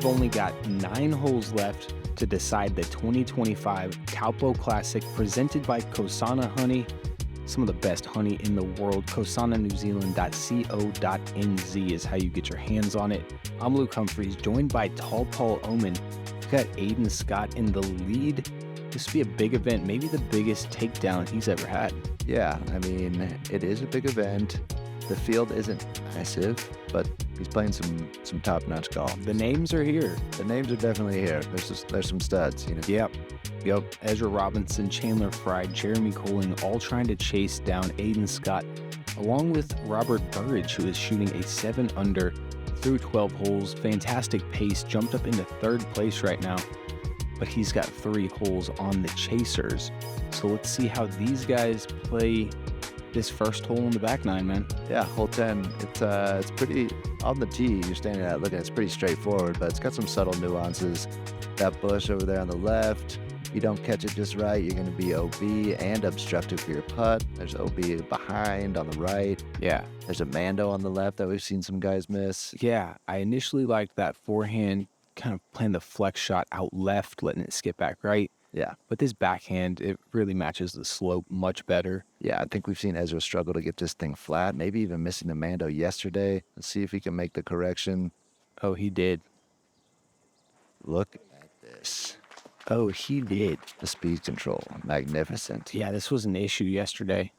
we've only got 9 holes left to decide the 2025 Taupō Classic presented by Kosana Honey. Some of the best honey in the world. KosanaNewZealand.co.nz is how you get your hands on it. I'm Luke Humphreys, joined by Taupō. We've got Aiden Scott in the lead. This will be a big event, maybe the biggest takedown he's ever had. Yeah, I mean, it is a big event. The field isn't massive, but he's playing some top-notch golf. The names are here. The names are definitely here. There's some studs, you know. Yep. Ezra Robinson, Chandler Fry, Jeremy Colling, all trying to chase down Aiden Scott, along with Robert Burridge, who is shooting a 7-under through 12 holes. Fantastic pace, jumped up into 3rd place right now, but he's got 3 holes on the chasers. So let's see how these guys play this first hole in the back nine, man. Yeah, hole 10. It's pretty on the tee. You're standing at it looking. It's pretty straightforward, but it's got some subtle nuances. That bush over there on the left. If you don't catch it just right, you're going to be OB and obstructive for your putt. There's OB behind on the right. Yeah. There's a Mando on the left that we've seen some guys miss. Yeah, I initially liked that forehand, kind of playing the flex shot out left, letting it skip back right. Yeah. But this backhand, it really matches the slope much better. Yeah, I think we've seen Ezra struggle to get this thing flat, maybe even missing the Mando yesterday. Let's see if he can make the correction. Oh, he did. Look at this. Oh, he did. The speed control, magnificent. Yeah, this was an issue yesterday.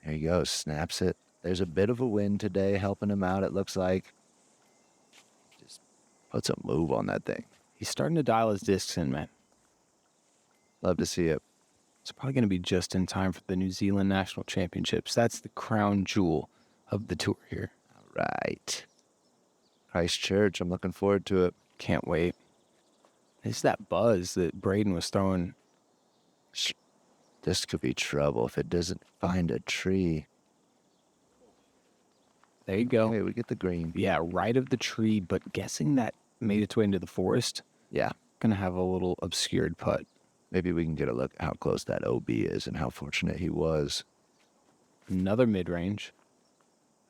There he goes, snaps it. There's a bit of a wind today helping him out, it looks like. Just puts a move on that thing. He's starting to dial his discs in, man. Love to see it. It's probably going to be just in time for the New Zealand National Championships. That's the crown jewel of the tour here. All right. Christchurch, I'm looking forward to it. Can't wait. It's that buzz that Braden was throwing. This could be trouble if it doesn't find a tree. There you go. Okay, we get the green. Yeah, right of the tree, but guessing that made its way into the forest. Yeah. Gonna have a little obscured putt. Maybe we can get a look at how close that OB is and how fortunate he was. Another mid-range.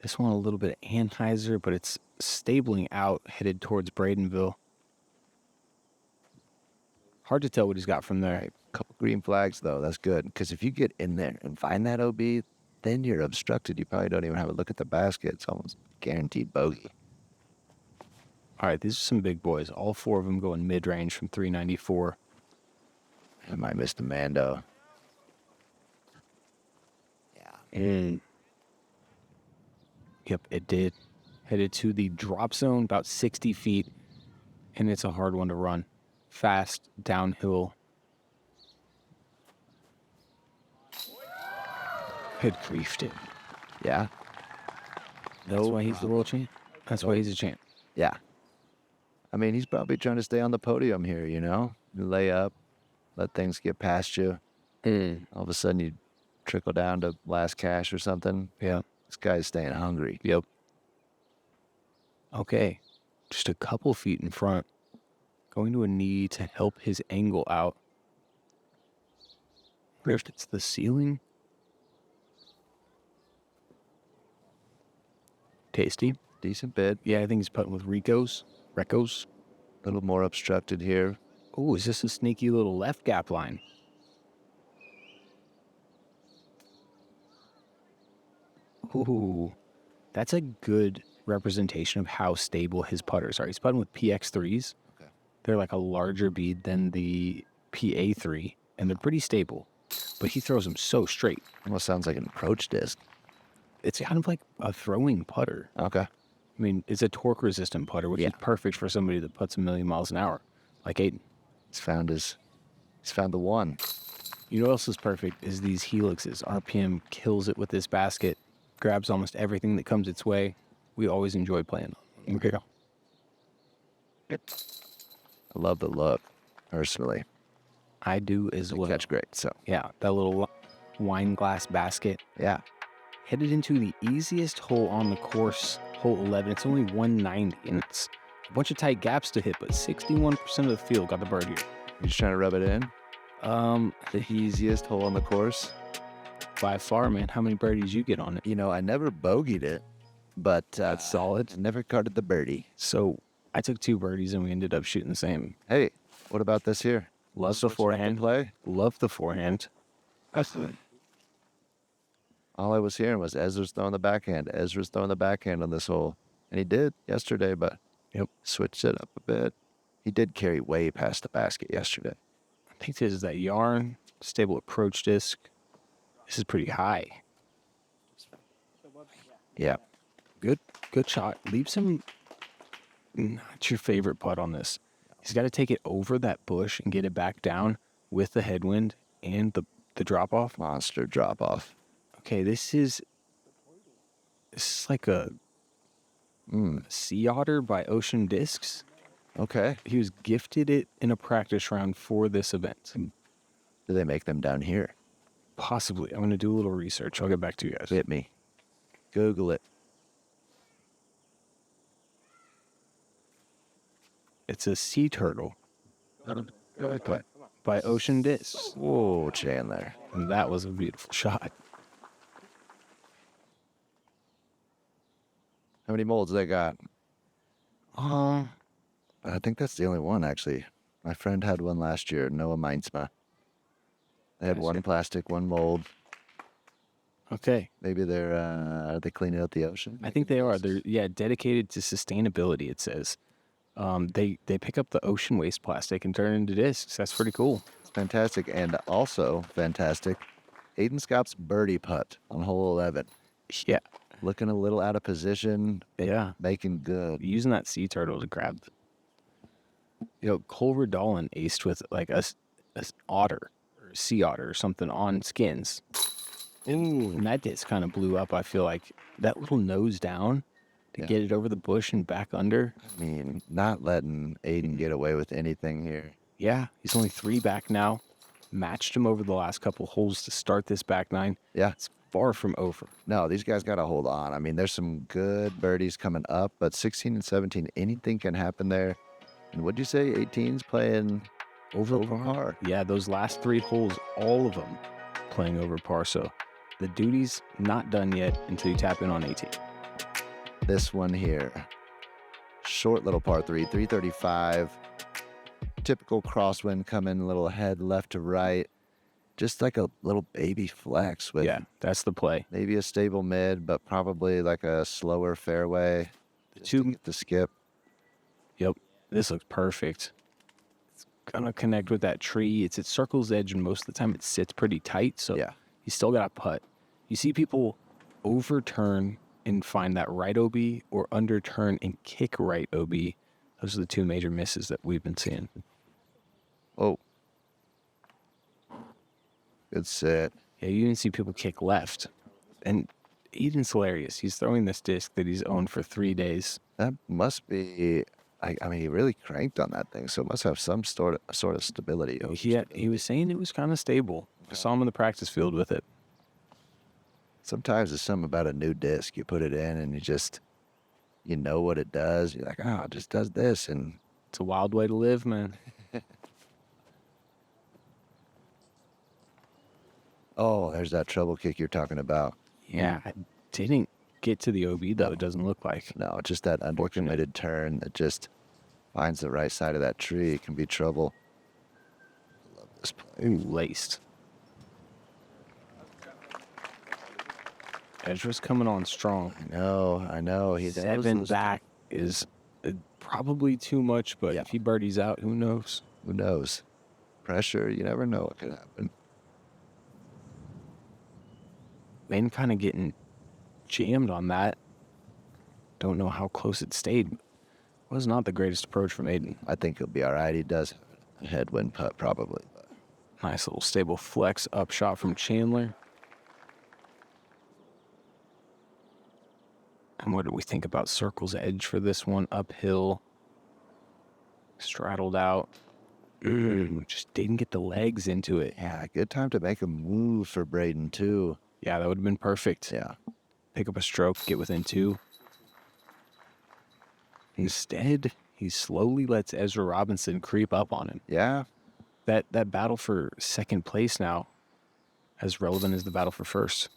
This one a little bit of Anheuser, but it's stabling out, headed towards Bradenville. Hard to tell what he's got from there. Right. Couple green flags, though. That's good. Because if you get in there and find that OB, then you're obstructed. You probably don't even have a look at the basket. It's almost guaranteed bogey. All right, these are some big boys. All 4 of them going mid-range from 394. I might miss the Mando. Yeah. Yep, it did. Headed to the drop zone, about 60 feet, and it's a hard one to run. Fast, downhill. Good grief, dude. Yeah. That's why he's the world champ. That's why he's a champ. Yeah. I mean, he's probably trying to stay on the podium here, you know? You lay up, let things get past you. All of a sudden, you trickle down to last cash or something. Yeah. This guy's staying hungry. Yep. Okay. Just a couple feet in front. Going to a knee to help his angle out. Wonder if it's the ceiling. Tasty. Decent bid. Yeah, I think he's putting with Recos. A little more obstructed here. Oh, is this a sneaky little left gap line? Ooh, that's a good representation of how stable his putters are. He's putting with PX3s. Okay. They're like a larger bead than the PA3, and they're pretty stable. But he throws them so straight. Almost sounds like an approach disc. It's kind of like a throwing putter. Okay. I mean, it's a torque-resistant putter, which is perfect for somebody that puts 1,000,000 miles an hour, like Aiden. He's found the one. You know what else is perfect is these helixes. RPM kills it with this basket, grabs almost everything that comes its way. We always enjoy playing on. Okay. I love the look, personally. I do as well. Catch great, so. Yeah, that little wine glass basket. Yeah. Headed into the easiest hole on the course, hole 11. It's only 190, and it's a bunch of tight gaps to hit, but 61% of the field got the bird here. You just trying to rub it in? The Easiest hole on the course. by far, man. How many birdies you get on it? You know, I never bogeyed it, but That's solid. never carded the birdie. So I took 2 birdies and we ended up shooting the same. Hey, what about this here? Love the forehand. Play. Love the forehand. All I was hearing was Ezra's throwing the backhand. Ezra's throwing the backhand on this hole. And he did yesterday, but Yep. switched it up a bit. He did carry way past the basket yesterday. I think this is that yarn, stable approach disc. This is pretty high. Yeah. Good shot. Leaves him not your favorite putt on this. He's got to take it over that bush and get it back down with the headwind and the drop off. Monster drop off. Okay, this is like a sea otter by Ocean Discs. Okay. He was gifted it in a practice round for this event. Do they make them down here? Possibly. I'm going to do a little research. I'll get back to you guys. Hit me. Google it. It's a sea turtle by Ocean Discs. Whoa, Chandler. And that was a beautiful shot. How many molds they got? Um, I think that's the only one, actually. My friend had one last year, Noah Meinsma. They had one plastic, one mold. okay. Maybe are they cleaning out the ocean? I think they are. They're dedicated to sustainability, it says. They pick up the ocean waste plastic and turn it into discs. That's pretty cool. It's fantastic. And also fantastic, Aiden Scott's birdie putt on hole 11. Yeah. Looking a little out of position, Yeah. making good. Using that sea turtle to grab. Cole Redolin aced with like a otter or a sea otter or something on skins. And that disc kind of blew up. I feel like that little nose down to get it over the bush and back under. I mean, not letting Aiden get away with anything here. Yeah, he's only 3 back now. Matched him over the last couple holes to start this back 9. Yeah. It's far from over. No, these guys got to hold on. I mean, there's some good birdies coming up, but 16 and 17, anything can happen there. And what'd you say? 18's playing over par. Yeah, those last 3 holes, all of them playing over par. So the duty's not done yet until you tap in on 18. This one here, short little par 3, 335. Typical crosswind coming a little ahead, left to right. Just like a little baby flex with that's the play. maybe a stable mid, but probably like a slower fairway. To skip. Yep, this looks perfect. It's gonna connect with that tree. It's at circle's edge, and most of the time it sits pretty tight. So you still got to putt. You see people overturn and find that right OB, or underturn and kick right OB. Those are the 2 major misses that we've been seeing. Oh. Good set. Yeah, you even see people kick left. And Eden's hilarious. He's throwing this disc that he's owned for 3 days. That must be, I mean, he really cranked on that thing, so it must have some sort of stability. He was saying it was kind of stable. I saw him in the practice field with it. Sometimes it's something about a new disc. You put it in and you know what it does. You're like, it just does this. And it's a wild way to live, man. Oh, there's that treble kick you're talking about. Yeah, I didn't get to the OB, though, it doesn't look like. No, just that undercommitted turn that just finds the right side of that tree. It can be trouble. I love this play. Ooh, laced. Ezra's coming on strong. I know. 7 back is probably too much, but if he birdies out, who knows? Who knows? Pressure, you never know what could happen. Man kind of getting jammed on that. Don't know how close it stayed. Was not the greatest approach from Aiden. I think he'll be all right. He does have a headwind putt probably. But. Nice little stable flex up shot from Chandler. And what do we think about Circle's edge for this one? Uphill. Straddled out. Just didn't get the legs into it. Yeah, good time to make a move for Braden, too. Yeah, that would have been perfect. Yeah. Pick up a stroke, get within 2. Instead, he slowly lets Ezra Robinson creep up on him. Yeah. That battle for second place now, as relevant as the battle for first.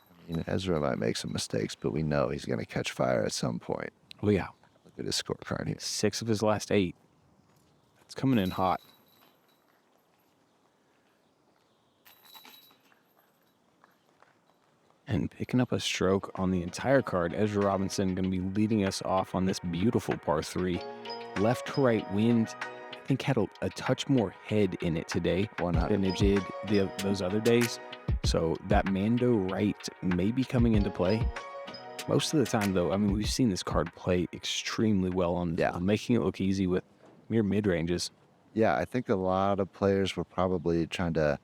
Ezra might make some mistakes, but we know he's going to catch fire at some point. Oh, yeah. Look at his scorecard here. 6 of his last 8. It's coming in hot. And picking up a stroke on the entire card, Ezra Robinson going to be leading us off on this beautiful par 3. Left to right wind, I think had a touch more head in it today than it did those other days. So that Mando right may be coming into play. Most of the time, though, I mean, we've seen this card play extremely well on making it look easy with mere mid-ranges. Yeah, I think a lot of players were probably trying to,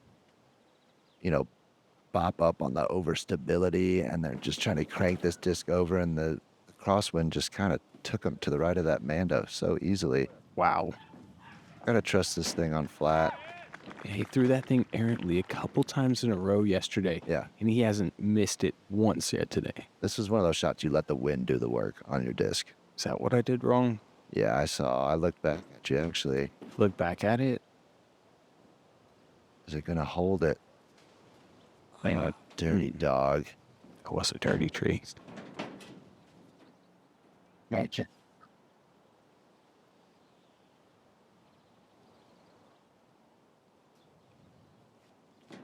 bop up on the overstability, and they're just trying to crank this disc over, and the crosswind just kind of took him to the right of that Mando so easily. Wow. Gotta trust this thing on flat. He threw that thing errantly a couple times in a row yesterday. Yeah. And he hasn't missed it once yet today. This is one of those shots you let the wind do the work on your disc. Is that what I did wrong? Yeah, I saw. I looked back at you, actually. Look back at it. Is it going to hold it? Dirty dog. It was a dirty tree. Gotcha.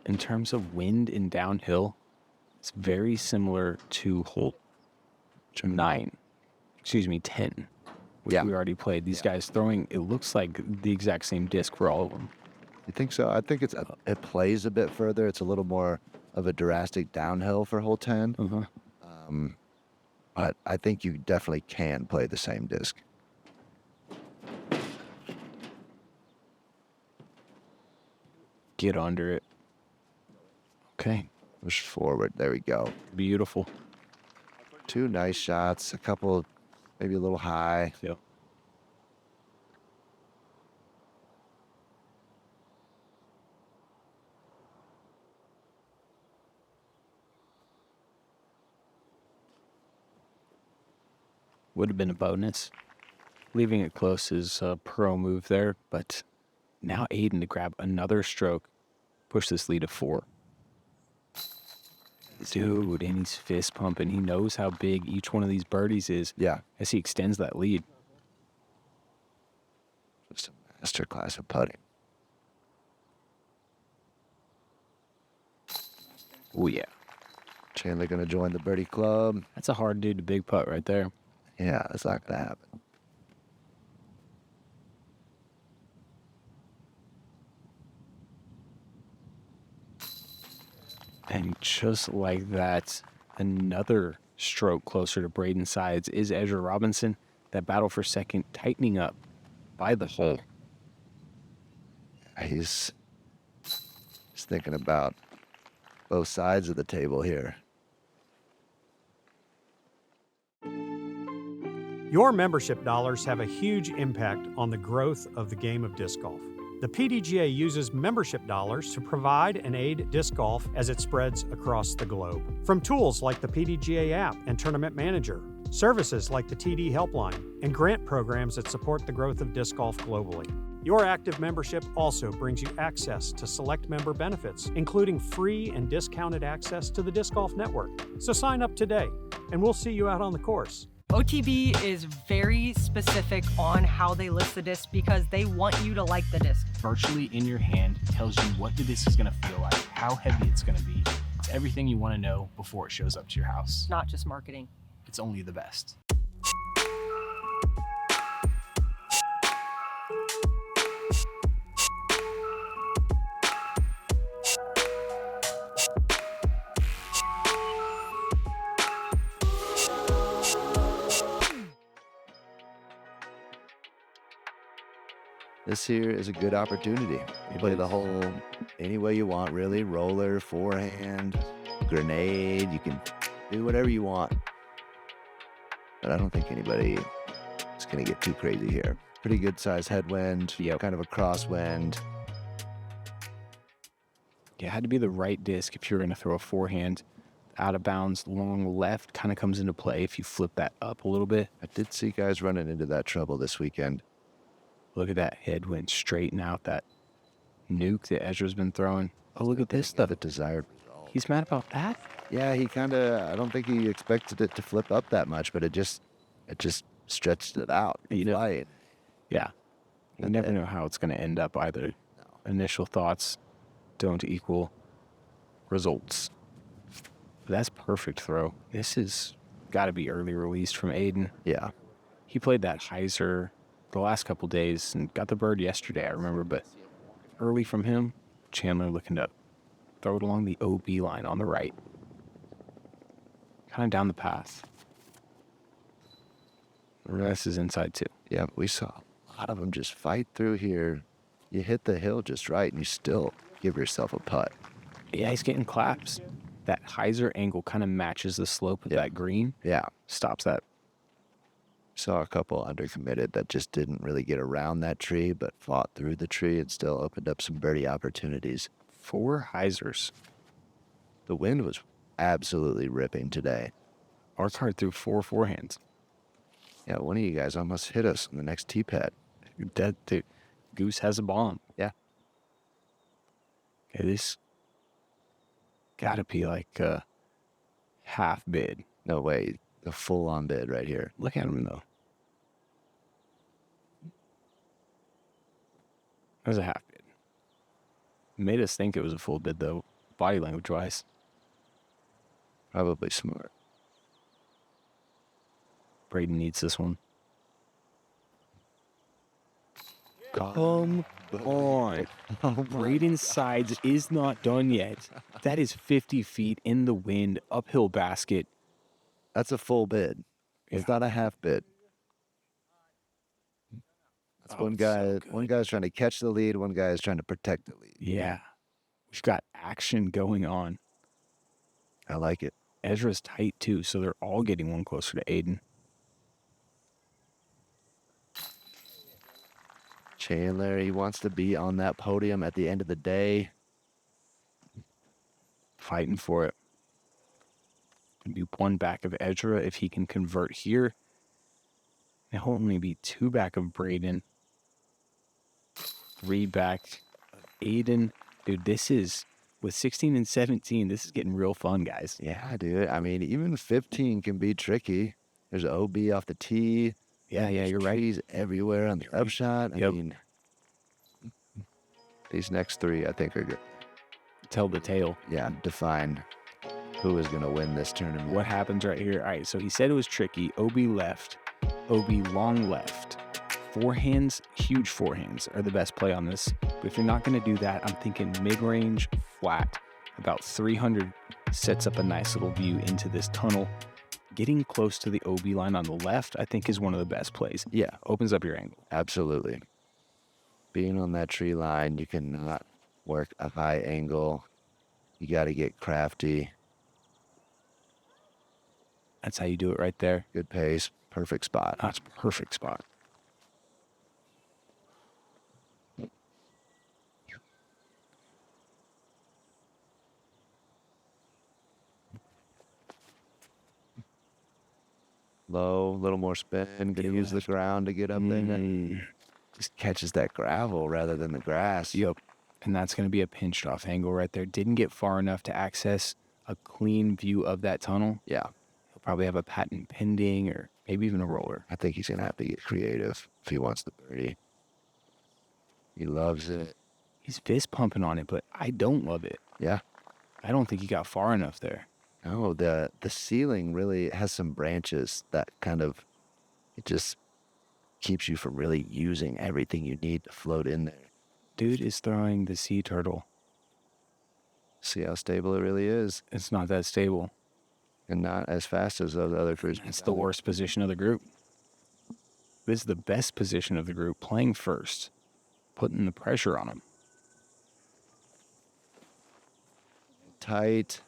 In terms of wind and downhill, it's very similar to hole 10, which we already played. These guys throwing, it looks like the exact same disc for all of them. You think so? I think it plays a bit further. It's a little more of a drastic downhill for hole 10. But I think you definitely can play the same disc. Get under it. Okay. Push forward. There we go. Beautiful. 2 nice shots. A couple, maybe a little high. Yeah. Would have been a bonus. Leaving it close is a pro move there, but now Aiden to grab another stroke, push this lead to 4. Dude, and he's fist pumping. He knows how big each one of these birdies is. Yeah. As he extends that lead. Just a masterclass of putting. Oh, yeah. Chandler going to join the birdie club. That's a hard dude to big putt right there. Yeah, it's not going to happen. And just like that, another stroke closer to Braden Sides is Ezra Robinson. That battle for second tightening up by the hole. He's thinking about both sides of the table here. Your membership dollars have a huge impact on the growth of the game of disc golf. The PDGA uses membership dollars to provide and aid disc golf as it spreads across the globe. From tools like the PDGA app and Tournament Manager, services like the TD Helpline, and grant programs that support the growth of disc golf globally. Your active membership also brings you access to select member benefits, including free and discounted access to the Disc Golf Network. So sign up today, and we'll see you out on the course. OTB is very specific on how they list the disc because they want you to like the disc. Virtually in your hand tells you what the disc is going to feel like, how heavy it's going to be. It's everything you want to know before it shows up to your house. Not just marketing. It's only the best. This here is a good opportunity. You play the hole any way you want, really. Roller, forehand, grenade. You can do whatever you want. But I don't think anybody is going to get too crazy here. Pretty good size headwind, kind of a crosswind. Yeah, it had to be the right disc if you're going to throw a forehand. Out of bounds, long left kind of comes into play if you flip that up a little bit. I did see guys running into that trouble this weekend. Look at that headwind straighten out that nuke that Ezra's been throwing. Oh, look at this stuff. The desired result. He's mad about that? Yeah, he kind of, I don't think he expected it to flip up that much, but it just stretched it out. You know, Flying. yeah. You And never then- know how it's going to end up either. No. Initial thoughts don't equal results. But that's perfect throw. This has got to be early released from Aiden. Yeah. He played that hyzer the last couple days and got the bird yesterday, I remember, but early from him, Chandler looking to throw it along the OB line on the right. Kind of down the path. The rest is inside too. Yeah, we saw a lot of them just fight through here. You hit the hill just right, and you still give yourself a putt. Yeah, he's getting claps. That hyzer angle kind of matches the slope of that green. Yeah, Stops that. saw a couple undercommitted that just didn't really get around that tree, but fought through the tree and still opened up some birdie opportunities. 4 hyzers. The wind was absolutely ripping today. Our card threw 4 forehands. Yeah, one of you guys almost hit us on the next tee pad. Dead dude. Goose has a bomb. Yeah. Okay, this gotta be like a half bid. No way, a full-on bid right here. Look at him though. That was a half bid. Made us think it was a full bid though, body language wise. Probably smart. Braden needs this one. Come on. Braden's sides is not done yet. That is 50 feet in the wind, uphill basket. That's a full bid. It's not a half bid. That's Oh, one it's so guy. good. One guy's trying to catch the lead. One guy is trying to protect the lead. Yeah. We've got action going on. I like it. Ezra's tight too, so they're all getting one closer to Aiden. Chandler, he wants to be on that podium at the end of the day. Fighting for it. Gonna be 1 back of Ezra if he can convert here. And he'll only be 2 back of Braden. 3 back of Aiden. Dude, this is, with 16 and 17, this is getting real fun, guys. Yeah, dude. I mean, even 15 can be tricky. There's an OB off the tee. Yeah, you're right. Trees everywhere on the upshot. I Yep. mean, these next 3, I think, are good. Tell the tale. Yeah, define who is going to win this tournament. What happens right here? All right, so he said it was tricky. OB left, OB long left. Forehands, huge forehands are the best play on this. But if you're not going to do that, I'm thinking mid-range, flat, about 300 sets up a nice little view into this tunnel. Getting close to the OB line on the left, I think, is one of the best plays. Yeah, Opens up your angle. absolutely. Being on that tree line, you cannot work a high angle. You got to get crafty. That's how you do it right there. Good pace. Perfect spot. That's a perfect spot. Low, a little more spin. Going to use the ground to get up there. Just catches that gravel rather than the grass. Yep. And that's going to be a pinched off angle right there. Didn't get far enough to access a clean view of that tunnel. Yeah, He'll probably have a patent pending or maybe even a roller. I think he's going to have to get creative if he wants the birdie. He loves it. He's fist pumping on it, but I don't love it. Yeah. I don't think he got far enough there. No, the ceiling really has some branches that kind of, it just keeps you from really using everything you need to float in there. Dude is throwing the sea turtle. See how stable it really is, It's not that stable. and not as fast as those other crews. It's the worst position of the group. This is the best position of the group, playing first, putting the pressure on him. Tight.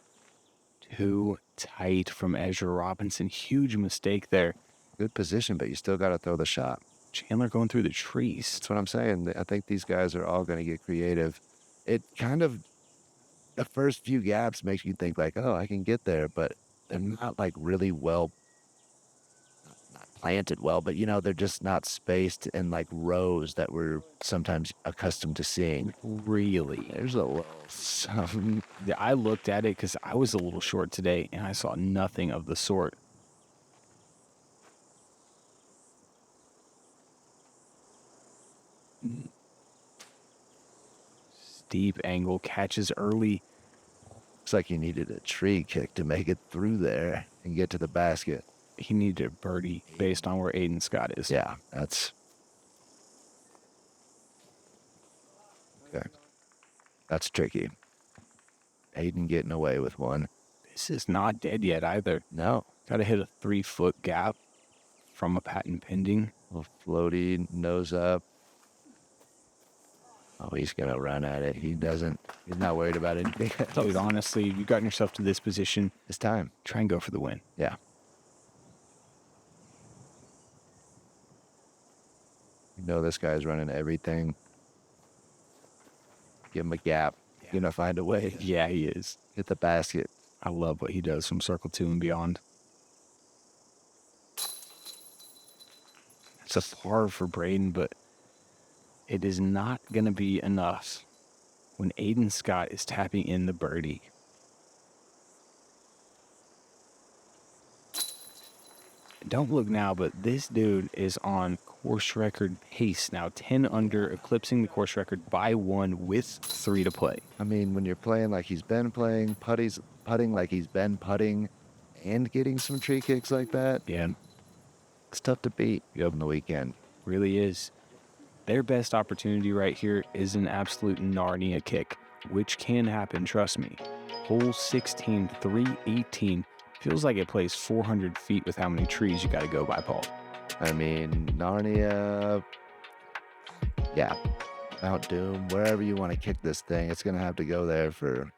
Too tight from Ezra Robinson. Huge mistake there. Good position, but you still got to throw the shot. Chandler going through the trees. That's what I'm saying. I think these guys are all going to get creative. It kind of, the first few gaps makes you think like, oh, I can get there, but they're not like really well, not planted well, but you know, they're just not spaced in like rows that we're sometimes accustomed to seeing. Really? There's a little some I looked at it because I was a little short today, and I saw nothing of the sort. Steep angle, catches early. Looks like he needed a tree kick to make it through there and get to the basket. He needed a birdie based on where Aiden Scott is. Yeah, that's... Okay. That's tricky. Aiden getting away with one. This is not dead yet either. No. Got to hit a 3-foot gap from a patent pending. Little floaty, nose up. Oh, he's going to run at it. He's not worried about anything else. Dude, honestly, you've gotten yourself to this position. It's time. Try and go for the win. Yeah. You know this guy's running everything. Give him a gap. You're going to find a way. Yeah, he is. Hit the basket. I love what he does from circle 2 and beyond. It's a par for Braden, but it is not going to be enough when Aiden Scott is tapping in the birdie. Don't look now, but this dude is on course record pace now. 10 under, eclipsing the course record by 1 with 3 to play. I mean, when you're playing like he's been playing, putting like he's been putting, and getting some tree kicks like that, Yeah, it's tough to beat on the weekend. really is. Their best opportunity right here is an absolute Narnia kick, which can happen, trust me. Hole 16, 318. Feels like it plays 400 feet with how many trees you got to go by, Paul. I mean, Narnia, yeah, Mount Doom, wherever you want to kick this thing, it's going to have to go there for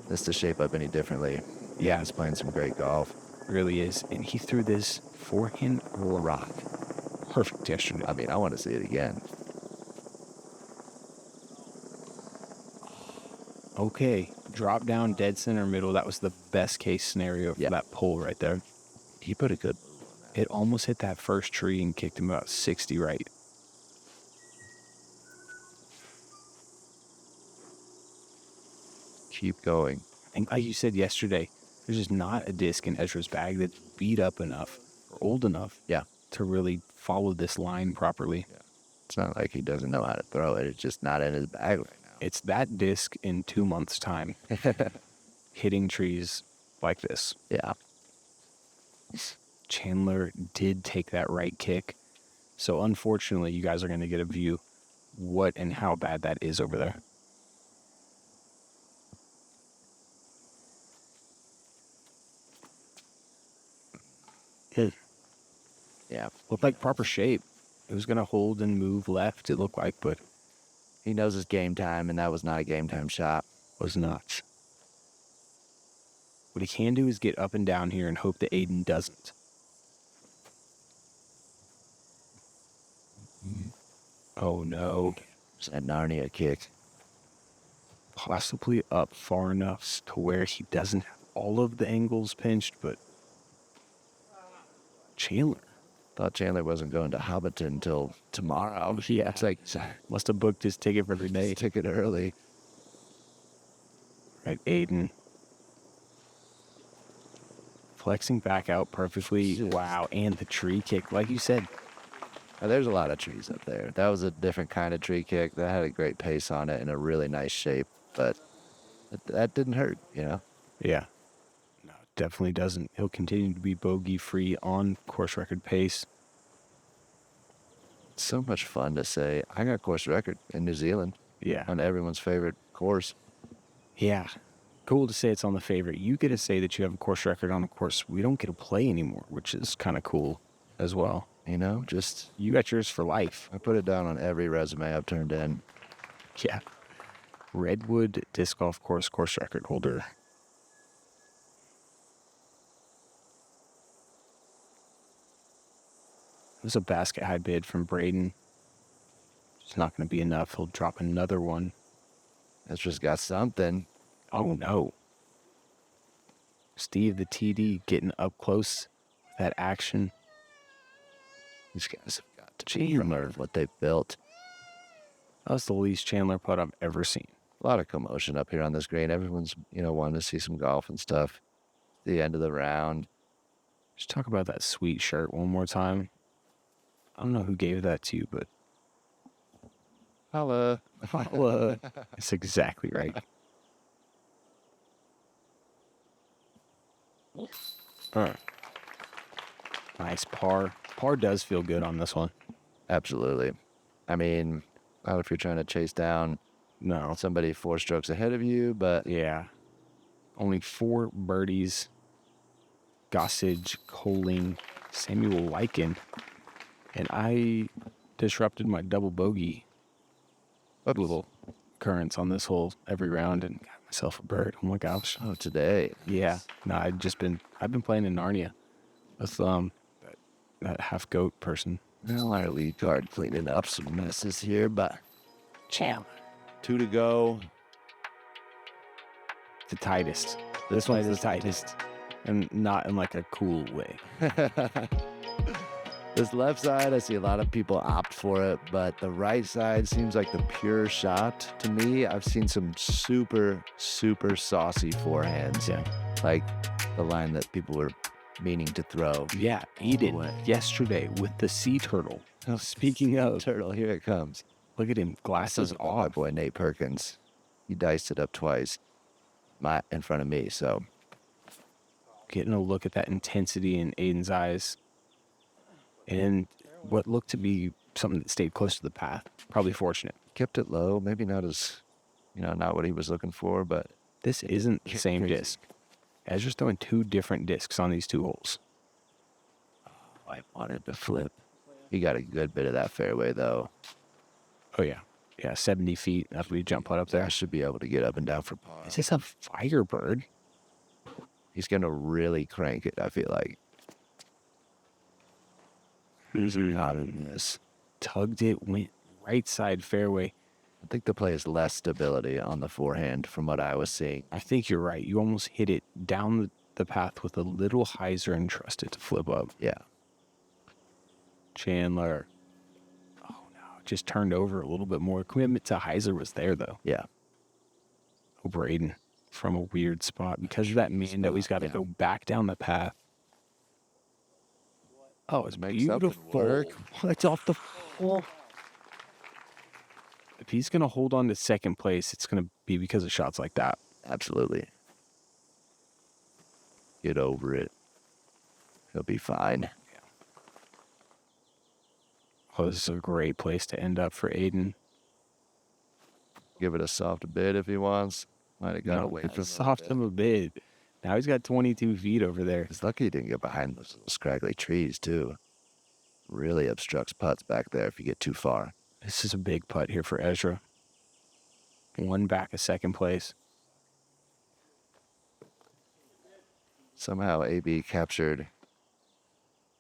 this to shape up any differently. Yeah, he's playing some great golf. Really is. And he threw this forehand rock. Perfect yesterday. I mean, I want to see it again. Okay, drop down dead center middle. That was the best case scenario for that pull right there. He put a good... It almost hit that first tree and kicked him about 60 right. Keep going. I think, like you said yesterday, there's just not a disc in Ezra's bag that's beat up enough or old enough to really follow this line properly. Yeah. It's not like he doesn't know how to throw it. It's just not in his bag right now. It's that disc in 2 months' time hitting trees like this. Yeah. Chandler did take that right kick. So unfortunately, you guys are going to get a view what and how bad that is over there. Yeah. Looked like proper shape. It was going to hold and move left, it looked like, but He knows it's game time, and that was not a game time shot. was not. What he can do is get up and down here and hope that Aiden doesn't. Oh no. It's that Narnia kick. Possibly up far enough to where he doesn't have all of the angles pinched, but Chandler. Thought Chandler wasn't going to Hobbiton until tomorrow. Yeah. It's like, Must have booked his ticket for the day. ticket early. Right, Aiden. Flexing back out perfectly. Wow, and the tree kick, like you said. Now, there's a lot of trees up there. That was a different kind of tree kick. That had a great pace on it and a really nice shape, but that didn't hurt, you know? Yeah. No, definitely doesn't. He'll continue to be bogey-free on course record pace. It's so much fun to say, I got course record in New Zealand Yeah. on everyone's favorite course. Yeah. Cool to say it's on the favorite. You get to say that you have a course record on a course we don't get to play anymore, which is kind of cool as well. You know, just, You got yours for life. I put it down on every resume I've turned in. Yeah. Redwood Disc Golf Course record holder. It was a basket high bid from Braden. It's not going to be enough. He'll drop another one. It's just got something. Oh no. Steve, the TD, getting up close with that action. These guys have got to learn what they built. That was the least Chandler putt I've ever seen. A lot of commotion up here on this green. Everyone's, wanting to see some golf and stuff. The end of the round. Just talk about that sweet shirt one more time. I don't know who gave that to you, but Holla. holla. That's exactly right. All right. Nice par. Par does feel good on this one. Absolutely. I mean, not if you're trying to chase down No. somebody 4 strokes ahead of you, but Yeah. Only 4 birdies. Gossage, Coling, Samuel Lycan. And I disrupted my double bogey little occurrence on this hole every round and got myself a bird. Oh my gosh. oh, today. Yeah. No, I've been playing in Narnia with that half goat person. Well, our lead card cleaning up some messes here, but Champ. 2 to go. The tightest. This one's the tightest. And not in like a cool way. This left side, I see a lot of people opt for it, but the right side seems like the pure shot to me. I've seen some super, super saucy forehands. Yeah. Like the line that people were meaning to throw. Yeah. Eden way. yesterday with the sea turtle. Now, speaking of, Turtle, here it comes. look at him, glasses My off. boy Nate Perkins. He diced it up twice in front of me, so Getting a look at that intensity in Aiden's eyes. And what looked to be something that stayed close to the path. Probably fortunate. kept it low. Maybe not as, not what he was looking for, but This isn't the same crazy. disc. Ezra's throwing 2 different discs on these 2 holes. I wanted to flip. He got a good bit of that fairway, though. Oh, yeah. Yeah, 70 feet after we jump putt up I there. should be able to get up and down for par. Is this a Firebird? He's going to really crank it, I feel like. Who's not in this? Tugged it, went right side fairway. I think the play is less stability on the forehand from what I was seeing. I think you're right. You almost hit it down the path with a little hyzer and trust it to flip up. Yeah. Chandler. Oh, no. Just turned over a little bit more. Commitment to hyzer was there, though. Yeah. Over Aiden from a weird spot because of that man that he's got to go back down the path. Oh, it's Makes something beautiful. work. It's off the full. If he's going to hold on to second place, it's going to be because of shots like that. Absolutely. Get over it. He'll be fine. Oh, this is a great place to end up for Aiden. Give it a soft bit if he wants. Might have got away from Soft him a bit. Now he's got 22 feet over there. It's lucky he didn't get behind those little scraggly trees, too. Really obstructs putts back there if you get too far. This is a big putt here for Ezra. 1 back of second place. Somehow AB captured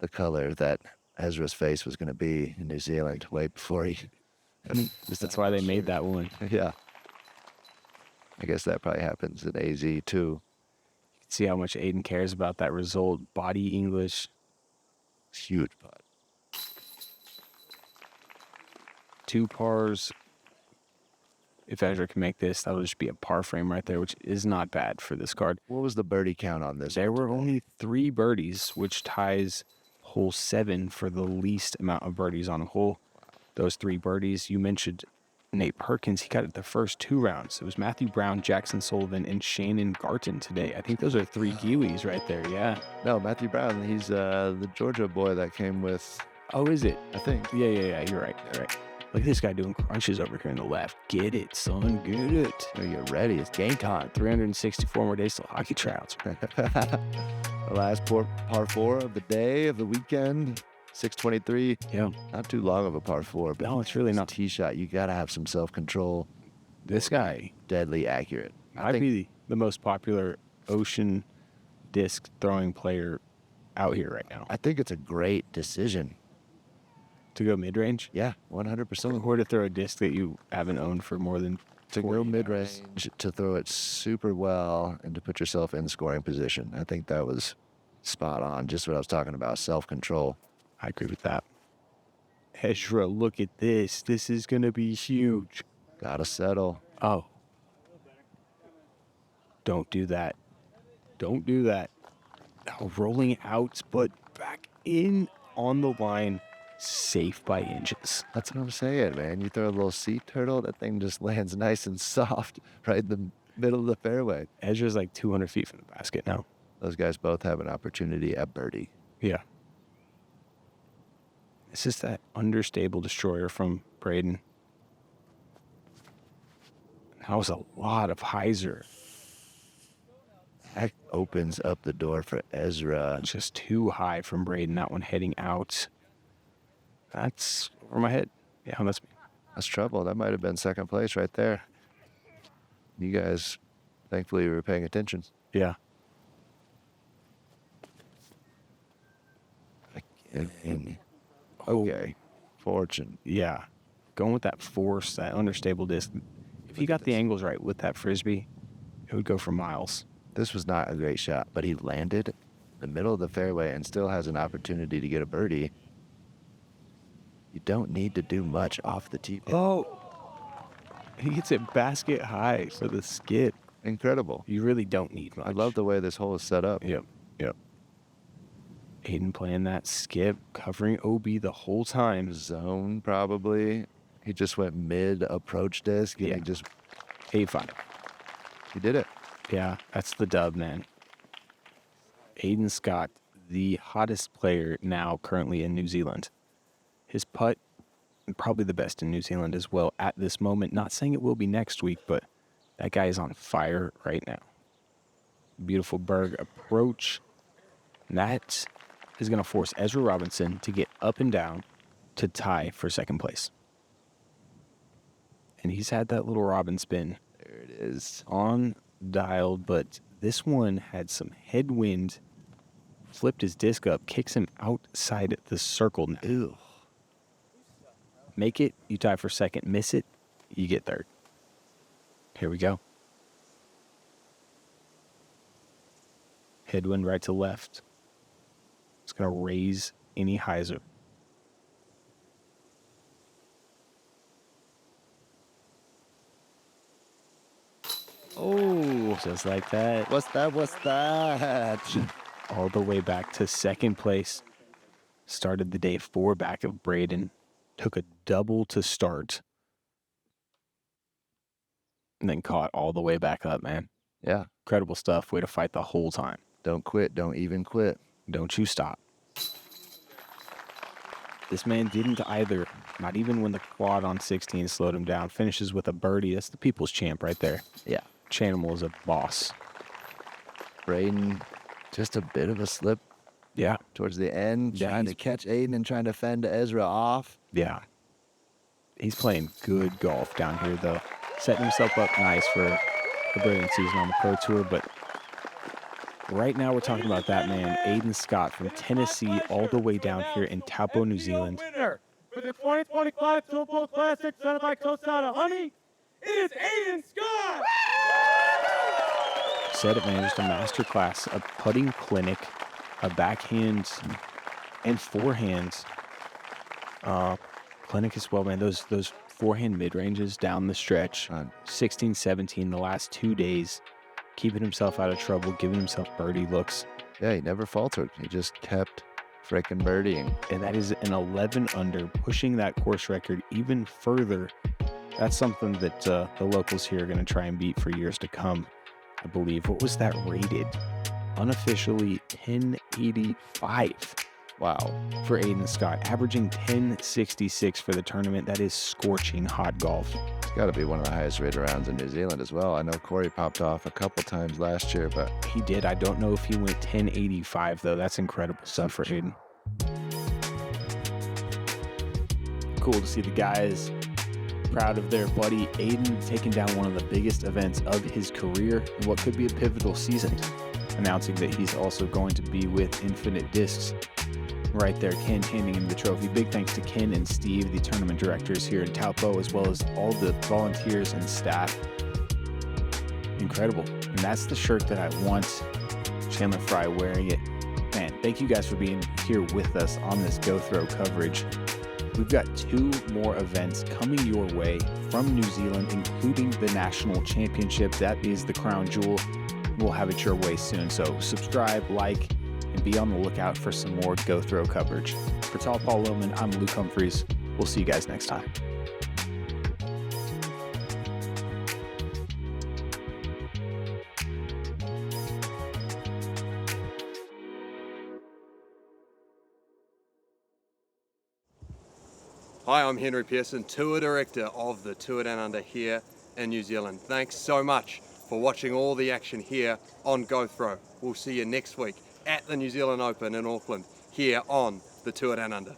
the color that Ezra's face was going to be in New Zealand way before he... That's why they made that one. Yeah. I guess that probably happens in AZ, too. See how much Aiden cares about that result. Body English. Huge putt. 2 pars. If Ezra can make this, that'll just be a par frame right there, which is not bad for this card. What was the birdie count on this? There were only 3 birdies, which ties hole 7 for the least amount of birdies on a hole. Those 3 birdies, you mentioned Nate Perkins. He got it the first 2 rounds. It was Matthew Brown, Jackson Sullivan, and Shannon Garton today. I think those are 3 Kiwis right there, yeah. No, Matthew Brown. He's the Georgia boy that came with, Oh, is it? I think. Yeah, you're right. Look at this guy doing crunches over here on the left. Get it, son, get it. Are you ready? It's game time. 364 more days till hockey tryouts. The last par 4 of the day, of the weekend. 623. Yeah. Not too long of a par 4, but No, it's really not. tee shot. You got to have some self-control. This guy Deadly accurate. might be the most popular ocean disc throwing player out here right now. I think it's a great decision. To go mid-range? Yeah, 100%. Or to throw a disc that you haven't owned for more than To 40 go hours. mid-range, to throw it super well, and to put yourself in scoring position. I think that was spot on. Just what I was talking about, self-control. I agree with that. Ezra, look at this. This is going to be huge. Got to settle. Oh, Don't do that. Don't do that. Now rolling out, but back in on the line, safe by inches. That's what I'm saying, man. You throw a little sea turtle, that thing just lands nice and soft right in the middle of the fairway. Ezra's like 200 feet from the basket now. Those guys both have an opportunity at birdie. Yeah. This is that understable destroyer from Braden. That was a lot of hyzer. That opens up the door for Ezra. Just too high from Braden. That one heading out. That's over my head. Yeah, that's me. That's trouble. That might have been second place right there. You guys, thankfully, were paying attention. Yeah. Again. Okay. Fortune. Yeah. Going with that force, that understable disc. If he got the angles right with that frisbee, it would go for miles. This was not a great shot, but he landed in the middle of the fairway and still has an opportunity to get a birdie. You don't need to do much off the tee. Oh, he gets it basket high for the skid. Incredible. You really don't need much. I love the way this hole is set up. Yep. Aiden playing that skip, covering OB the whole time. Zone, probably. He just went mid-approach disc, and Yeah. he just... 8-5. He did it. Yeah, that's the dub, man. Aiden Scott, the hottest player now currently in New Zealand. His putt, probably the best in New Zealand as well at this moment. Not saying it will be next week, but that guy is on fire right now. Beautiful Berg approach. And that is going to force Ezra Robinson to get up and down to tie for second place. And he's had that little Robin spin. There it is. On dialed, but this one had some headwind, flipped his disc up, kicks him outside the circle now. Ew. Make it, you tie for second. Miss it, you get third. Here we go. Headwind right to left. It's going to raise any hyzer. Oh, just like that. What's that? All the way back to second place. Started the day 4 back of Braden. Took a double to start. And then caught all the way back up, man. Yeah. Incredible stuff. Way to fight the whole time. Don't quit. Don't even quit. Don't you stop. This man didn't either. Not even when the quad on 16 slowed him down. Finishes with a birdie. That's the people's champ right there. Yeah. Chanimal is a boss. Braden, just a bit of a slip Yeah. towards the end, Yeah, trying to catch Aiden and trying to fend Ezra off. Yeah. He's playing good golf down here, though. Setting himself up nice for a brilliant season on the Pro Tour. But right now we're talking about that man, Aiden Scott from Tennessee, all the way down here in Taupō, New Zealand. Winner for the 2025 Taupō Classic, presented by Kosada Honey, it is Aiden Scott! Said it, man, just a masterclass, a putting clinic, a backhand and forehand clinic as well, man. Those forehand mid-ranges down the stretch, 16, 17 the last 2 days, keeping himself out of trouble, giving himself birdie looks. Yeah, he never faltered. He just kept freaking birdieing. And that is an 11 under, pushing that course record even further. That's something that the locals here are going to try and beat for years to come, I believe. What was that rated? Unofficially 1085. Wow. For Aiden Scott, averaging 1066 for the tournament. That is scorching hot golf. It's got to be one of the highest rated rounds in New Zealand as well. I know Corey popped off a couple times last year, but He did. I don't know if he went 1085, though. That's incredible stuff for Aiden. Cool to see the guys proud of their buddy Aiden taking down one of the biggest events of his career in what could be a pivotal season. Announcing that he's also going to be with Infinite Discs. Right there, Ken handing him the trophy. Big thanks to Ken and Steve, the tournament directors here in Taupō, as well as all the volunteers and staff. Incredible. And that's the shirt that I want. Chandler Fry wearing it. Man, thank you guys for being here with us on this Go Throw coverage. We've got 2 more events coming your way from New Zealand, including the National Championship. That is the crown jewel we'll have it your way soon. So subscribe, like, and be on the lookout for some more Go Throw coverage. For Taupō Loman, I'm Luke Humphreys. We'll see you guys next time. Hi, I'm Henry Pearson, Tour Director of the Tour Down Under here in New Zealand. Thanks so much for watching all the action here on Go Throw. We'll see you next week at the New Zealand Open in Auckland here on the Tour Down Under.